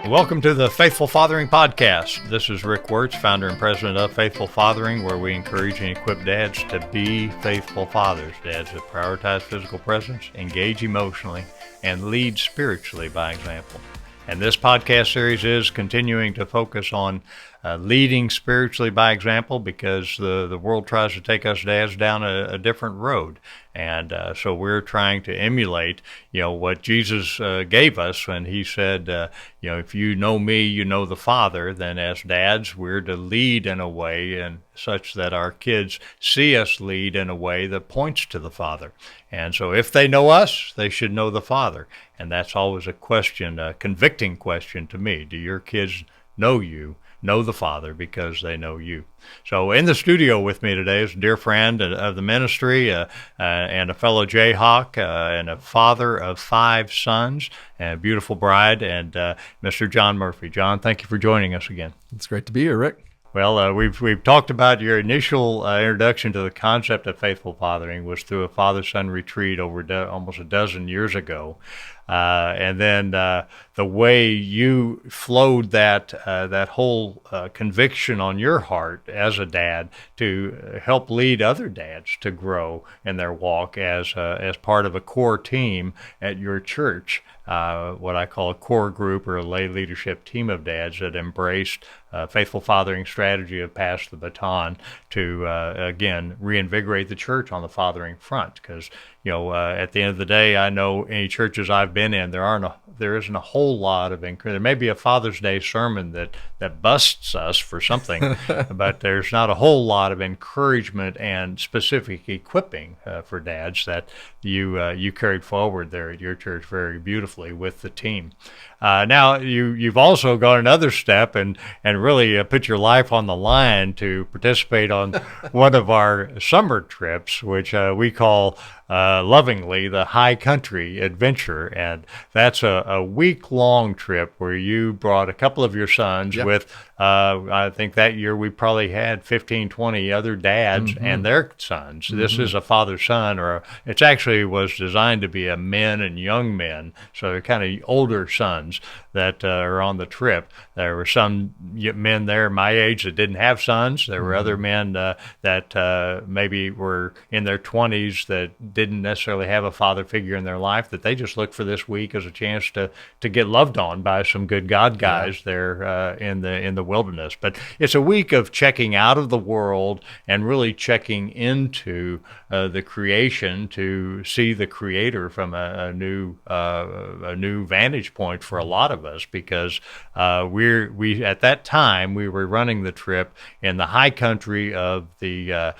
Welcome to the Faithful Fathering Podcast. This is Rick Wirtz, founder and president of Faithful Fathering, where we encourage and equip dads to be faithful fathers. Dads that prioritize physical presence, engage emotionally, and lead spiritually by example. And this podcast series is continuing to focus on leading spiritually by example, because the world tries to take us dads down a different road. And so we're trying to emulate, what Jesus gave us when he said, if you know me, you know the Father. Then as dads, we're to lead in a way and such that our kids see us lead in a way that points to the Father. And so if they know us, they should know the Father. And that's always a question, a convicting question to me. Do your kids know you? Know the Father because they know you. So in the studio with me today is a dear friend of the ministry and a fellow Jayhawk and a father of 5 sons and a beautiful bride, and Mr. John Murphy. John, thank you for joining us again. It's great to be here, Rick. Well, we've talked about your initial introduction to the concept of faithful fathering was through a father-son retreat over almost a dozen years ago. And then the way you flowed that whole conviction on your heart as a dad to help lead other dads to grow in their walk as part of a core team at your church, what I call a core group or a lay leadership team of dads that embraced faithful fathering strategy of pass the baton to, again, reinvigorate the church on the fathering front. Because, at the end of the day, I know any churches I've been in, there isn't a whole lot of encouragement. There may be a Father's Day sermon that busts us for something, but there's not a whole lot of encouragement and specific equipping for dads that you carried forward there at your church very beautifully with the team. Now you've also gone another step and really put your life on the line to participate on one of our summer trips, which we call lovingly the High Country Adventure. And that's a week-long trip where you brought a couple of your sons with, I think that year we probably had 15, 20 other dads and their sons. This is a father-son, it actually was designed to be a men and young men, so they're kind of older sons that are on the trip. There were some men there my age that didn't have sons. There were other men that maybe were in their 20s that didn't necessarily have a father figure in their life, that they just looked for this week as a chance to get loved on by some good God guys there in the wilderness. But it's a week of checking out of the world and really checking into the creation to see the Creator from a new vantage point for a lot of us, because we at that time we were running the trip in the high country of the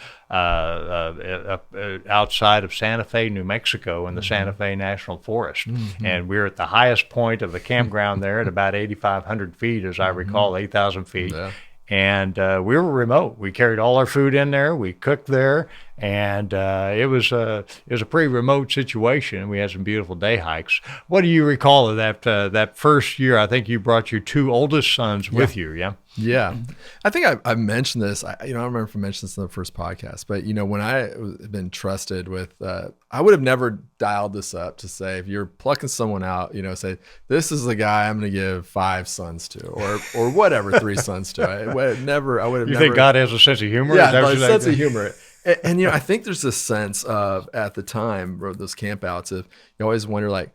outside of Santa Fe, New Mexico, in the Santa Fe National Forest. And we're at the highest point of the campground there at about 8,500 feet, as I recall, 8,000 feet. Yeah. And we were remote. We carried all our food in there. We cooked there, and it was a pretty remote situation. We had some beautiful day hikes. What do you recall of that first year? I think you brought your 2 oldest sons with you. Yeah. Yeah, I think I mentioned this. I don't remember if I mentioned this in the first podcast, but when I had been trusted with, I would have never dialed this up to say, if you're plucking someone out, say, this is the guy I'm going to give 5 sons to, or whatever, 3 sons to. I would have never. You think God has a sense of humor? Yeah, a sense of humor. And I think there's this sense of, at the time, those campouts, of you always wonder, like,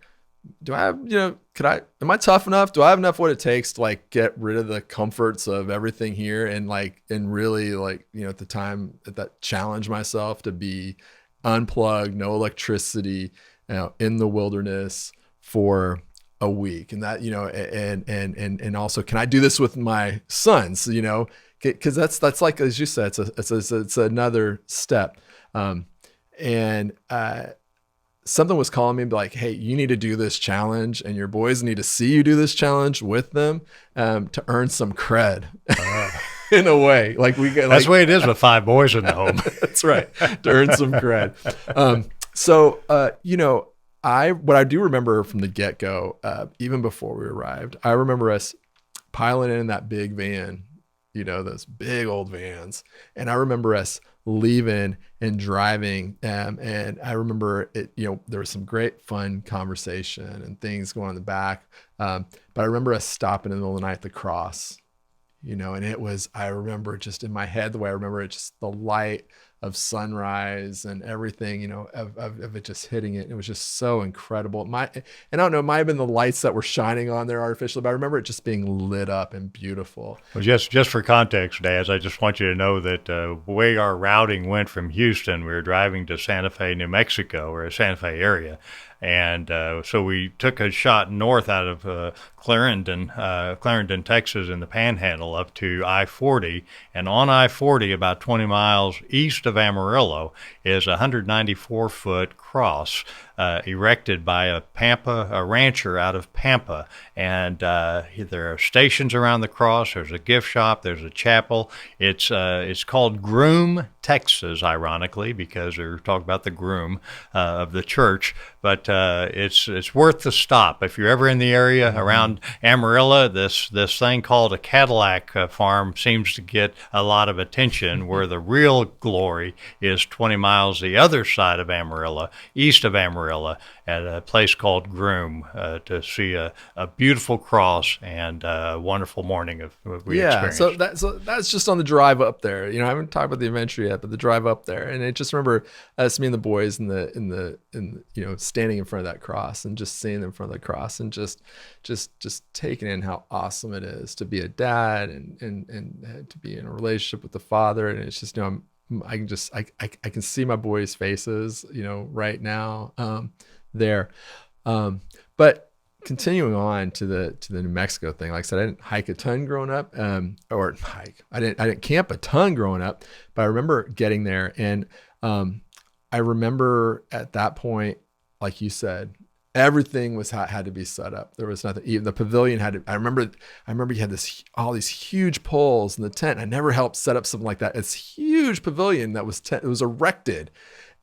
do I have, am I tough enough? Do I have enough what it takes to get rid of the comforts of everything here and really at the time that challenge myself to be unplugged, no electricity, in the wilderness for a week. And that, and also, can I do this with my sons, because that's like, as you said, it's another step. Something was calling me, like, hey, you need to do this challenge, and your boys need to see you do this challenge with them to earn some cred. In a way, that's the way it is with 5 boys in the home. That's right, to earn some cred. What I do remember from the get-go, even before we arrived, I remember us piling in that big van, those big old vans, and I remember us leaving and driving. And I remember it, there was some great fun conversation and things going on in the back. But I remember us stopping in the middle of the night at the cross, and I remember just in my head, the way I remember it, just the light of sunrise and everything, of it just hitting it. It was just so incredible. And I don't know, it might have been the lights that were shining on there artificially, but I remember it just being lit up and beautiful. Well, just for context, Daz, I just want you to know that the way our routing went from Houston, we were driving to Santa Fe, New Mexico, or Santa Fe area. And so we took a shot north out of Clarendon, Texas, in the Panhandle up to I-40. And on I-40, about 20 miles east of Amarillo, is a 194-foot cross erected by a rancher out of Pampa. And there are stations around the cross. There's a gift shop. There's a chapel. It's called Groom, Texas, ironically, because they're talking about the groom of the church. But it's worth the stop if you're ever in the area around Amarillo. This thing called a Cadillac farm seems to get a lot of attention, where the real glory is 20 miles the other side of Amarillo, east of Amarillo, at a place called Groom, to see a beautiful cross and a wonderful morning of what we experienced. So that's just on the drive up there. I haven't talked about the adventure yet, but the drive up there, and I just remember us, me and the boys, in the standing in front of that cross and just seeing them in front of the cross and just taking in how awesome it is to be a dad and to be in a relationship with the Father. And it's just, I can see my boys' faces, right now, there. But continuing on to the New Mexico thing, like I said, I didn't hike a ton growing up, I didn't camp a ton growing up, but I remember getting there, and I remember at that point, like you said, everything had to be set up. There was nothing. Even the pavilion had to. I remember you had all these huge poles in the tent. I never helped set up something like that. It's huge pavilion that it was erected,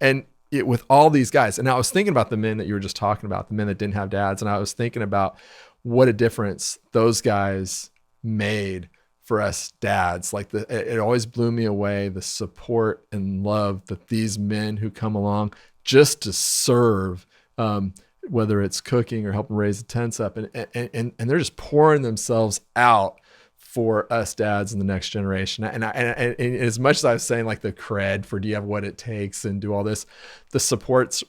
and with all these guys. And I was thinking about the men that you were just talking about, the men that didn't have dads, and I was thinking about what a difference those guys made for us dads. Like it always blew me away, the support and love that these men who come along just to serve, whether it's cooking or helping raise the tents up, and they're just pouring themselves out for us dads in the next generation. And as much as I was saying, like, the cred for do you have what it takes and do all this, the supports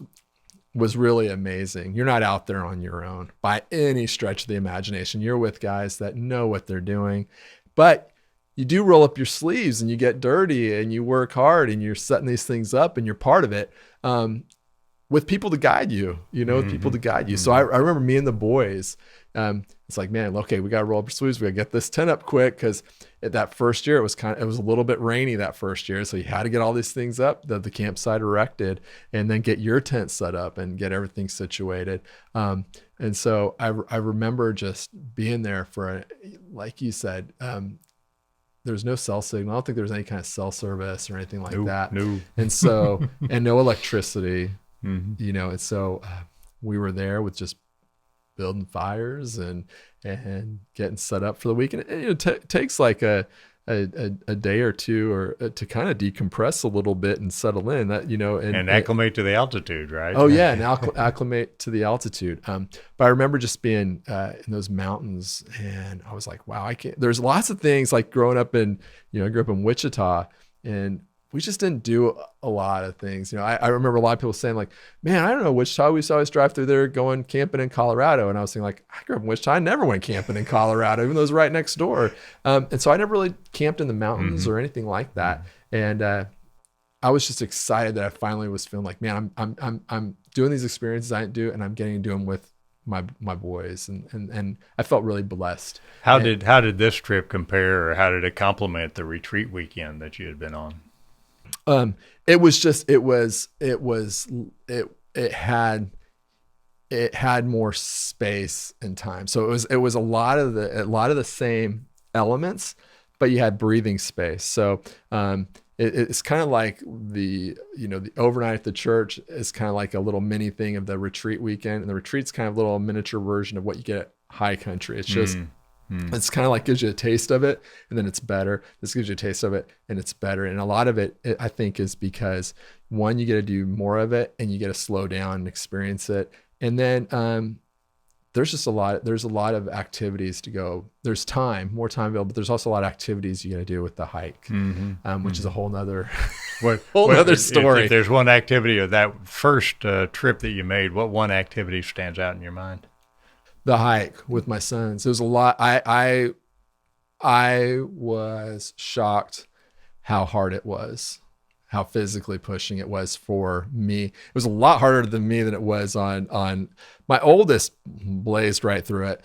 was really amazing. You're not out there on your own by any stretch of the imagination. You're with guys that know what they're doing, but you do roll up your sleeves and you get dirty and you work hard and you're setting these things up and you're part of it. With people to guide you, with people to guide you. So I remember me and the boys, it's like, man, okay, we got to roll up our sleeves. We got to get this tent up quick. Cause that first year, it was a little bit rainy that first year. So you had to get all these things up, the campsite erected, and then get your tent set up and get everything situated. And so I remember just being there for, like you said, there's no cell signal. I don't think there was any kind of cell service or anything like that. No. And so, and no electricity. And so we were there with just building fires and getting set up for the weekend. It takes like a day or two or to kind of decompress a little bit and settle in, that and acclimate to the altitude, right? Oh yeah, and acclimate to the altitude. But I remember just being in those mountains, and I was like, wow, I can't. There's lots of things, like growing up in, I grew up in Wichita, and we just didn't do a lot of things. I remember a lot of people saying, like, man, I don't know, Wichita, we used to always drive through there going camping in Colorado. And I was thinking, like, I grew up in Wichita. I never went camping in Colorado, even though it was right next door. And so I never really camped in the mountains or anything like that. And I was just excited that I finally was feeling like, man, I'm doing these experiences I didn't do, and I'm getting to do them with my boys, and I felt really blessed. How did this trip compare, or how did it complement the retreat weekend that you had been on? It had more space and time. So it was a lot of the same elements, but you had breathing space. So it's kind of like the overnight at the church is kind of like a little mini thing of the retreat weekend, and the retreat's kind of a little miniature version of what you get at high country. It's just It's kind of like gives you a taste of it and then it's better. This gives you a taste of it and it's better. And a lot of it, I think, is because one, you get to do more of it and you get to slow down and experience it. And then there's a lot of activities to go. There's more time available, but there's also a lot of activities you got to do with the hike, which is a whole nother, nother story. If there's one activity of that first trip that you made, what one activity stands out in your mind? The hike with my sons. It was a lot. I was shocked how hard it was, how physically pushing it was for me. It was a lot harder than me than it was on my oldest. Blazed right through it.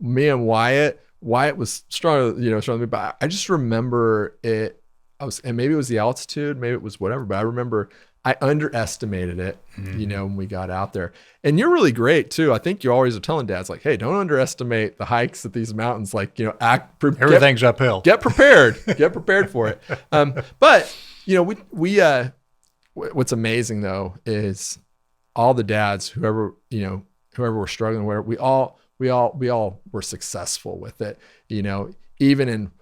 Me and Wyatt was stronger than me, but I just remember it. And maybe it was the altitude, maybe it was whatever, but I remember I underestimated it, when we got out there. And you're really great too. I think you always are telling dads like, hey, don't underestimate the hikes at these mountains. Like, everything's uphill. Get prepared. Get prepared for it. But what's amazing though is all the dads, whoever were struggling, where we all were successful with it. Even in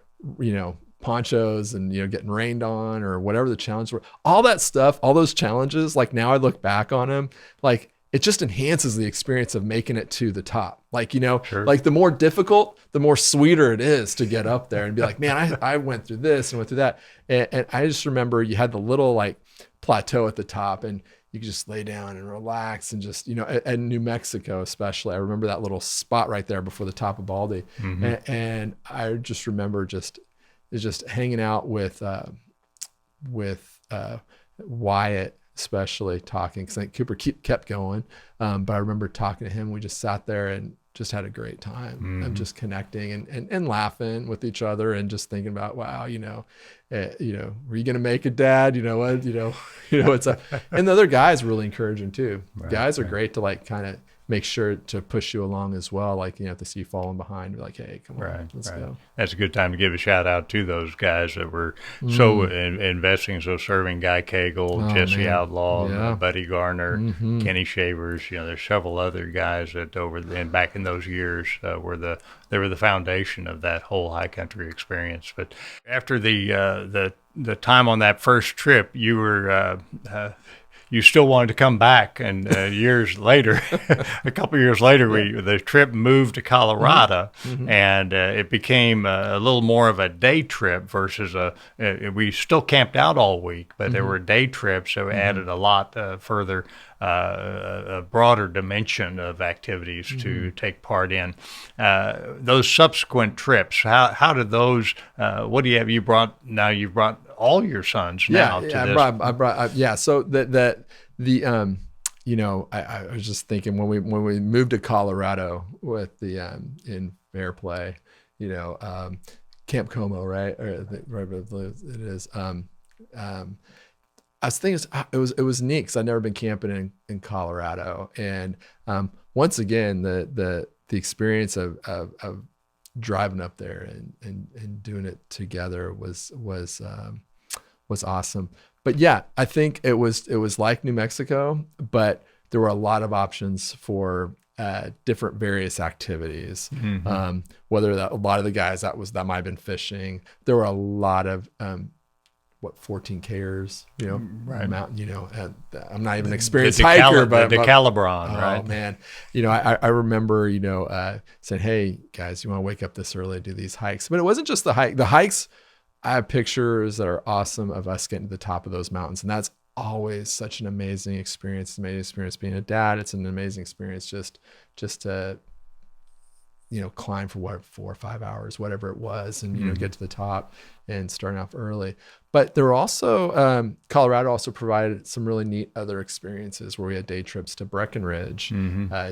ponchos and getting rained on or whatever the challenges were, all that stuff, all those challenges, like now I look back on them, like it just enhances the experience of making it to the top. Like, Sure. Like the more difficult, the more sweeter it is to get up there and be like, man, I went through this and went through that. And I just remember you had the little like plateau at the top and you could just lay down and relax and just, at New Mexico, especially, I remember that little spot right there before the top of Baldy. And I just remember just hanging out with Wyatt, especially talking, because Cooper kept going. But I remember talking to him. We just sat there and just had a great time of just connecting and laughing with each other and just thinking about, wow, were you going to make it, Dad? It's and the other guys really encouraging too. Right, guys are great to like kind of make sure to push you along as well. Like, if they see you falling behind, be like, hey, come on, let's go. That's a good time to give a shout out to those guys that were so investing, so serving. Guy Cagle, Jesse Outlaw, Buddy Garner, Kenny Shavers. There's several other guys that back in those years they were the foundation of that whole high country experience. But after the time on that first trip, you were you still wanted to come back, and years later, a couple of years later, the trip moved to Colorado, and it became a little more of a day trip versus we still camped out all week, but there were day trips, so it added a lot further, a broader dimension of activities to take part in. Those subsequent trips, how did those? What do you have? You've brought all your sons now to this. I brought. So I was just thinking when we moved to Colorado with the in Fairplay, Camp Como, right? Or it is. I was thinking it was neat because I'd never been camping in Colorado, and once again the experience of driving up there and doing it together was awesome. But yeah, I think it was like New Mexico, but there were a lot of options for different various activities. Whether a lot of the guys that might have been fishing, there were a lot of 14Kers, mountain, I'm not even an experienced hiker, but the Calibron, right? Oh man. I remember, saying, hey guys, you want to wake up this early to do these hikes? But it wasn't just the hikes. I have pictures that are awesome of us getting to the top of those mountains. And that's always such an amazing experience. It's an amazing experience being a dad. It's an amazing experience just to, climb for 4 or 5 hours, whatever it was, and, get to the top and starting off early. But there were also, Colorado also provided some really neat other experiences where we had day trips to Breckenridge,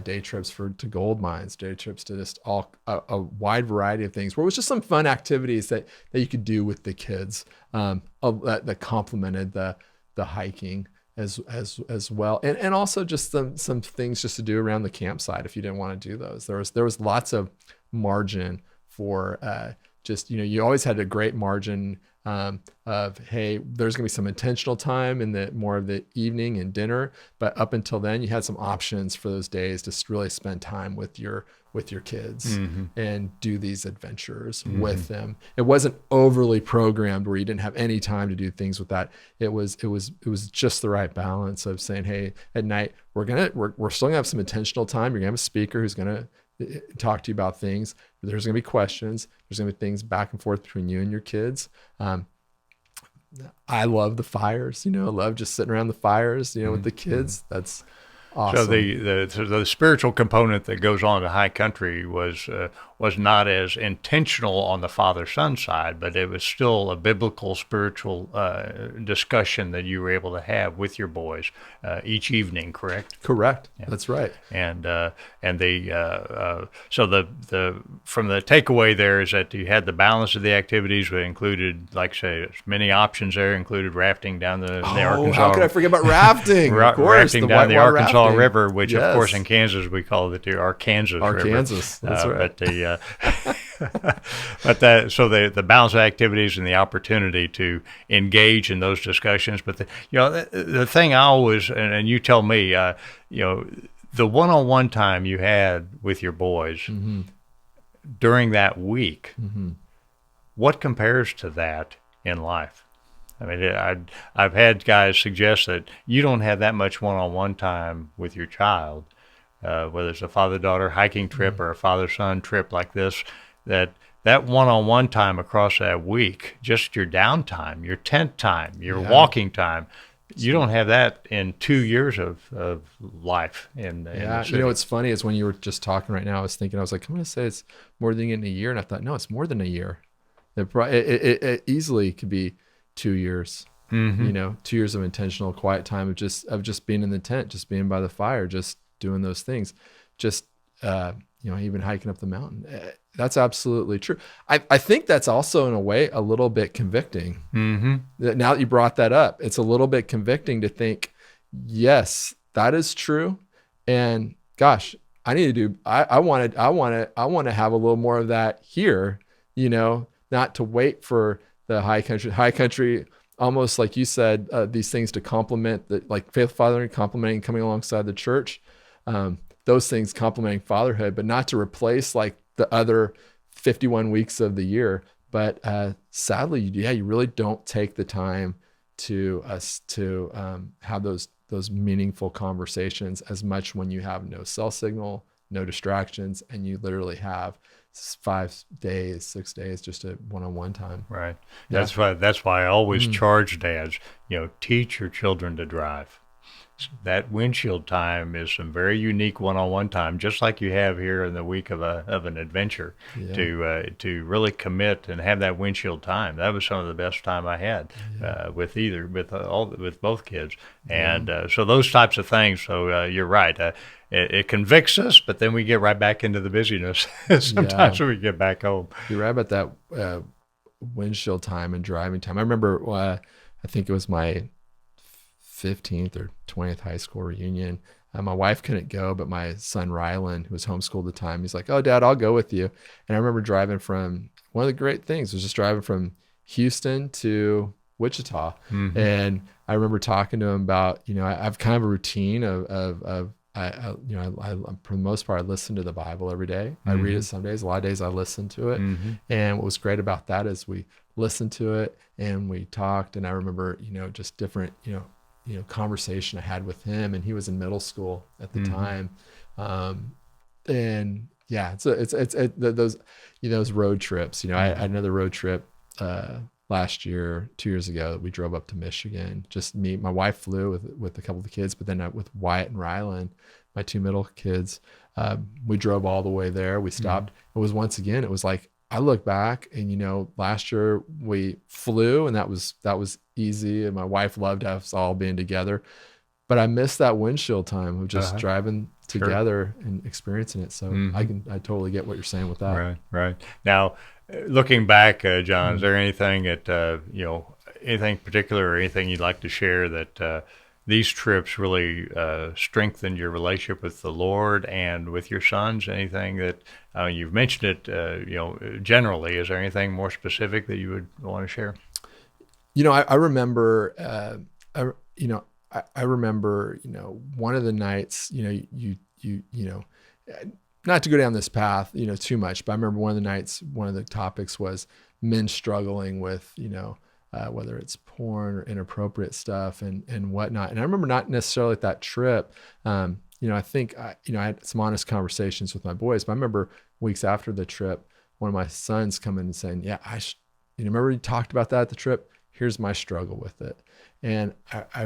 day trips to gold mines, day trips to just a wide variety of things where it was just some fun activities that you could do with the kids that complemented the hiking as well. And also just some things just to do around the campsite if you didn't want to do those. There was lots of margin for just, you always had a great margin of, hey, there's going to be some intentional time in the more of the evening and dinner, but up until then you had some options for those days to really spend time with your kids and do these adventures with them. It wasn't overly programmed where you didn't have any time to do things with that. It was just the right balance of saying, hey, at night we're still gonna have some intentional time. You're gonna have a speaker who's gonna talk to you about things. There's gonna be questions. There's gonna be things back and forth between you and your kids. I love the fires, I love just sitting around the fires, with the kids. That's awesome. So the spiritual component that goes on to High Country was not as intentional on the father-son side, but it was still a biblical spiritual discussion that you were able to have with your boys each evening, correct? Correct. Yeah. That's right. And so the from the takeaway there is that you had the balance of the activities, which included, like say, many options there, included rafting down the Arkansas. How could I forget about rafting? Of course, rafting down the Arkansas River, which yes. of course in Kansas we call it the Arkansas River. That's right. So the balance of activities and the opportunity to engage in those discussions. But the thing I always, and you tell me, the one-on-one time you had with your boys during that week, what compares to that in life? I mean, I've had guys suggest that you don't have that much one-on-one time with your child, whether it's a father-daughter hiking trip or a father-son trip like this, that one-on-one time across that week, just your downtime, your tent time, your walking time, you don't have that in 2 years of life. In the city. What's funny is when you were just talking right now, I was like, I'm going to say it's more than a year. And I thought, no, it's more than a year. It easily could be 2 years, 2 years of intentional quiet time of just being in the tent, just being by the fire, just doing those things, just, even hiking up the mountain. That's absolutely true. I think that's also in a way a little bit convicting. Now that you brought that up, it's a little bit convicting to think, yes, that is true. And gosh, I need to do, I want to have a little more of that here, not to wait for the high country, almost like you said, these things to complement like faithful fathering, complementing, coming alongside the church, those things complementing fatherhood, but not to replace like the other 51 weeks of the year. But sadly, you really don't take the time to have those meaningful conversations as much when you have no cell signal, no distractions, and you literally have 5 days, 6 days, just a one-on-one time. Right. Yeah. That's why I always charge dads, teach your children to drive. That windshield time is some very unique one-on-one time, just like you have here in the week of an adventure, to really commit and have that windshield time. That was some of the best time I had with both kids, and so those types of things. So you're right. It convicts us, but then we get right back into the busyness sometimes when we get back home. You're right about that windshield time and driving time. I remember, I think it was my 15th or 20th high school reunion. My wife couldn't go, but my son Rylan, who was homeschooled at the time, he's like, "Oh, Dad, I'll go with you." And I remember driving from, one of the great things was just driving from Houston to Wichita. And I remember talking to him about, I've kind of a routine of I for the most part, I listen to the Bible every day. I read it some days. A lot of days I listen to it. And what was great about that is we listened to it and we talked. And I remember, just different, conversation I had with him, and he was in middle school at the time. And yeah, it's those road trips. I had another road trip last year, 2 years ago. We drove up to Michigan. Just me, my wife flew with a couple of the kids, but then with Wyatt and Rylan, my two middle kids, we drove all the way there. We stopped. It was it was like, I look back and, last year we flew and that was easy. And my wife loved us all being together, but I missed that windshield time of just driving together and experiencing it. So I totally get what you're saying with that. Right. Now, looking back, John, is there anything that, anything particular or anything you'd like to share that, these trips really strengthened your relationship with the Lord and with your sons? Anything that you've mentioned it, generally? Is there anything more specific that you would want to share? I remember, I remember, one of the nights, not to go down this path, too much, but I remember one of the nights, one of the topics was men struggling with, whether it's porn or inappropriate stuff and whatnot. And I remember not necessarily at that trip, I think, I had some honest conversations with my boys, but I remember weeks after the trip, one of my sons coming and saying, yeah, remember you talked about that at the trip? Here's my struggle with it. And I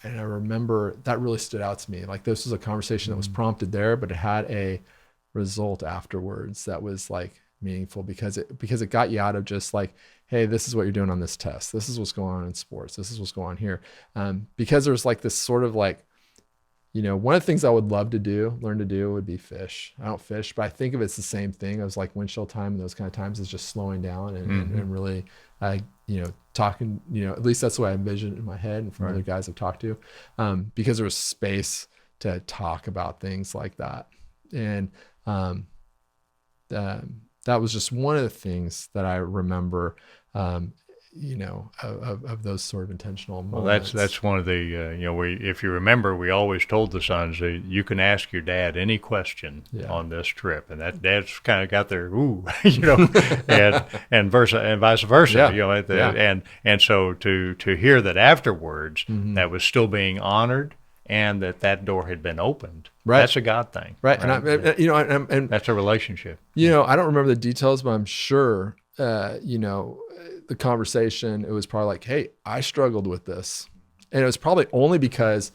remember that really stood out to me. Like this was a conversation that was prompted there, but it had a result afterwards that was like meaningful because it got you out of just like, hey, this is what you're doing on this test. This is what's going on in sports. This is what's going on here. Because there's like this sort of like, one of the things I would love to learn to do would be fish. I don't fish, but I think of it's the same thing. I was like windshield time and those kind of times is just slowing down and really, talking, at least that's the way I envision it in my head and from other guys I've talked to, because there was space to talk about things like that. And that was just one of the things that I remember, of those sort of intentional moments. Well, that's one of the, if you remember, we always told the sons that you can ask your dad any question on this trip, and that dad's kind of got their ooh, and vice versa, and so to hear that afterwards that was still being honored and that door had been opened. Right. That's a God thing. Right. And that's a relationship. I don't remember the details, but I'm sure, the conversation, it was probably like, hey, I struggled with this. And it was probably only because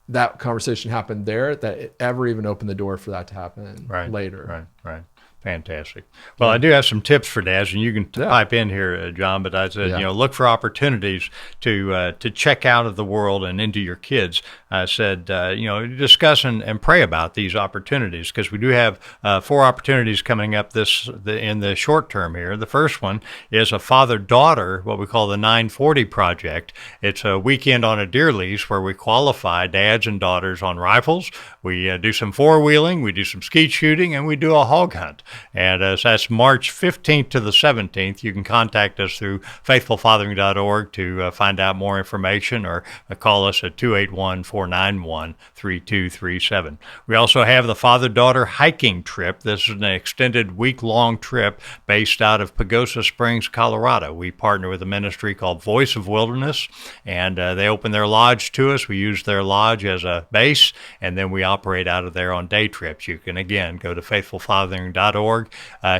that conversation happened there that it ever even opened the door for that to happen later. Right. Fantastic. Well, I do have some tips for dads, and you can pipe in here, John. But I said, look for opportunities to check out of the world and into your kids. I said, discuss and pray about these opportunities because we do have 4 opportunities coming up in the short term here. The first one is a father-daughter, what we call the 940 Project. It's a weekend on a deer lease where we qualify dads and daughters on rifles. We do some four-wheeling, we do some skeet shooting, and we do a hog hunt. And so that's March 15th to the 17th. You can contact us through faithfulfathering.org to find out more information or call us at 281-491-3237. We also have the father-daughter hiking trip. This is an extended week-long trip based out of Pagosa Springs, Colorado. We partner with a ministry called Voice of Wilderness, and they open their lodge to us. We use their lodge as a base, and then we operate out of there on day trips. You can, again, go to faithfulfathering.org,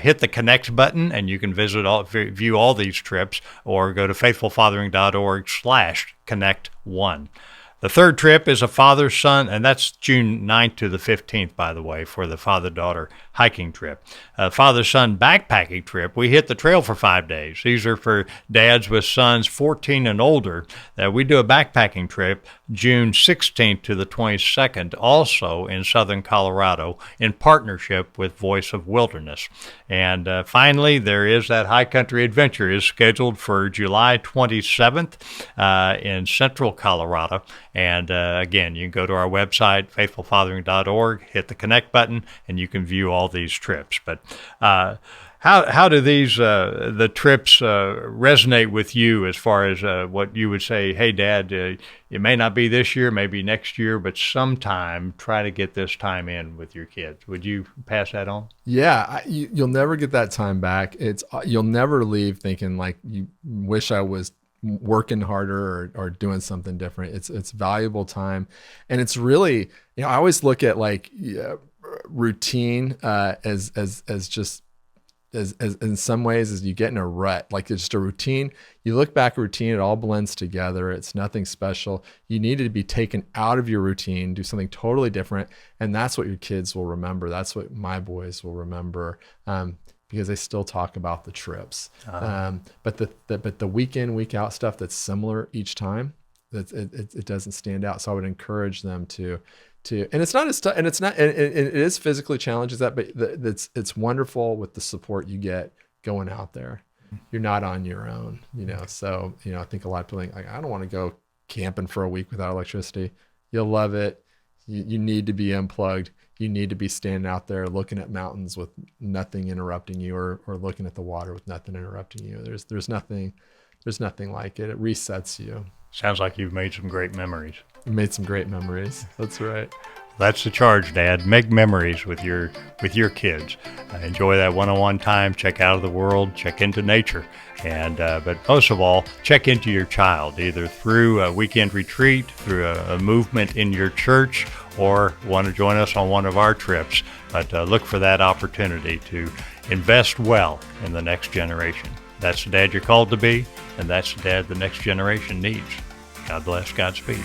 hit the connect button, and you can view all these trips, or go to faithfulfathering.org/connect1. The third trip is a father-son, and that's June 9th to the 15th, by the way, for the father-daughter hiking trip. Father-son backpacking trip, we hit the trail for 5 days. These are for dads with sons 14 and older. We do a backpacking trip June 16th to the 22nd, also in southern Colorado, in partnership with Voice of Wilderness. And finally, there is that high country adventure is scheduled for July 27th in central Colorado. And again, you can go to our website, faithfulfathering.org, hit the connect button, and you can view all these trips. But how do these the trips resonate with you as far as what you would say, hey, Dad, it may not be this year, maybe next year, but sometime try to get this time in with your kids. Would you pass that on? Yeah, you'll never get that time back. You'll never leave thinking like you wish I was working harder or doing something different. It's valuable time. And it's really, I always look at like routine as just as in some ways as you get in a rut, like it's just a routine. You look back at routine, it all blends together. It's nothing special. You need to be taken out of your routine, do something totally different. And that's what your kids will remember. That's what my boys will remember. Because they still talk about the trips, but the week in, week out stuff that's similar each time, it doesn't stand out. So I would encourage them to, and it's not as tough, and it is physically challenging but it's wonderful with the support you get going out there. You're not on your own, So I think a lot of people think like, I don't want to go camping for a week without electricity. You'll love it. You need to be unplugged. You need to be standing out there looking at mountains with nothing interrupting you, or looking at the water with nothing interrupting you. There's nothing there's nothing like it. It resets you. Sounds like you've made some great memories. We made some great memories. That's right. That's the charge, Dad. Make memories with your kids. Enjoy that one-on-one time. Check out of the world. Check into nature, and but most of all, check into your child, either through a weekend retreat, through a movement in your church, or want to join us on one of our trips. But look for that opportunity to invest well in the next generation. That's the dad you're called to be, and that's the dad the next generation needs. God bless. Godspeed.